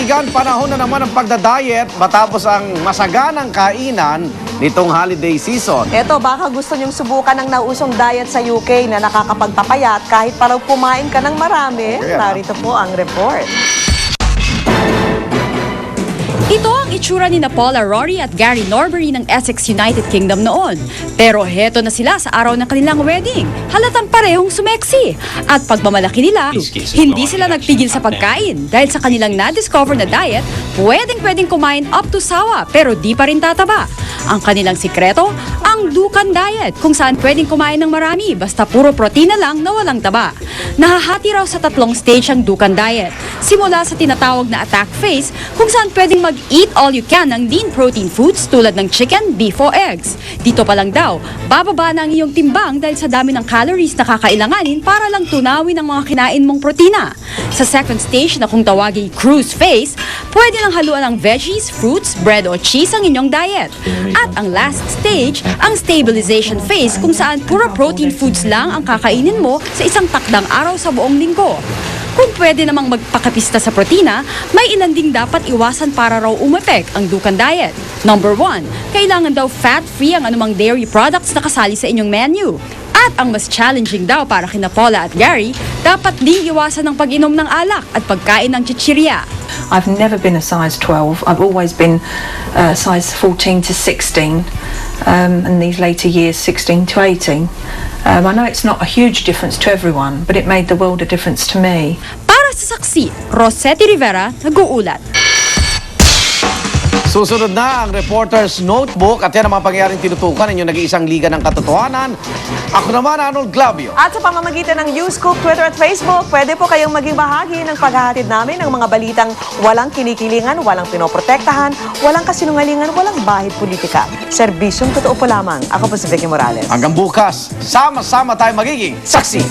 kaibigan, panahon na naman ng pagdadiet matapos ang masaganang kainan nitong holiday season. Eto, baka gusto niyong subukan ng nausong diet sa UK na nakakapagpapayat kahit para kumain ka ng marami. Okay, Narito po ang report. Ito ang itsura ni Paula Rory at Gary Norbury ng Essex, United Kingdom noon. Pero heto na sila sa araw ng kanilang wedding. Halatang parehong sumeksi. At pagmamalaki nila, hindi sila nagpigil sa pagkain. Dahil sa kanilang na-discover na diet, pwedeng kumain up to sawa pero di pa rin tataba. Ang kanilang sikreto, ang Dukan Diet, kung saan pwedeng kumain ng marami basta puro protina lang na walang taba. Nahahati raw sa 3 stage ang Dukan Diet. Simula sa tinatawag na attack phase, kung saan pwedeng mag-eat all you can ng lean protein foods tulad ng chicken, beef o eggs. Dito pa lang daw, bababa na ang iyong timbang dahil sa dami ng calories na kakailanganin para lang tunawin ang mga kinain mong protina. Sa second stage na kung tawagin cruise phase, pwede nang haluan ng veggies, fruits, bread o cheese ang inyong diet. At ang last stage, ang stabilization phase kung saan puro protein foods lang ang kakainin mo sa isang takdang araw sa buong linggo. Kung pwede namang magpakapista sa protina, may ilan ding dapat iwasan para raw umepek ang Dukan Diet. Number 1, kailangan daw fat-free ang anumang dairy products na kasali sa inyong menu. At ang mas challenging daw para kina Paula at Gary, dapat ding iwasan ng pag-inom ng alak at pagkain ng chichirya. I've never been a size 12. I've always been size 14 to 16, and these later years 16 to 18. I know it's not a huge difference to everyone, but it made the world a difference to me. Para sa saksi, Rosetti Rivera, nag-uulat. Susunod na ang Reporter's Notebook at yan ang mga pangyayaring tinutukan inyong nag-iisang liga ng katotohanan. Ako naman, Arnold Glavio. At sa pamamagitan ng Newscoop, Twitter at Facebook, pwede po kayong maging bahagi ng paghahatid namin ng mga balitang walang kinikilingan, walang pinoprotektahan, walang kasinungalingan, walang bahid politika. Serbisyong totoo po lamang. Ako po si Vicky Morales. Hanggang bukas, sama-sama tayo magiging saksi.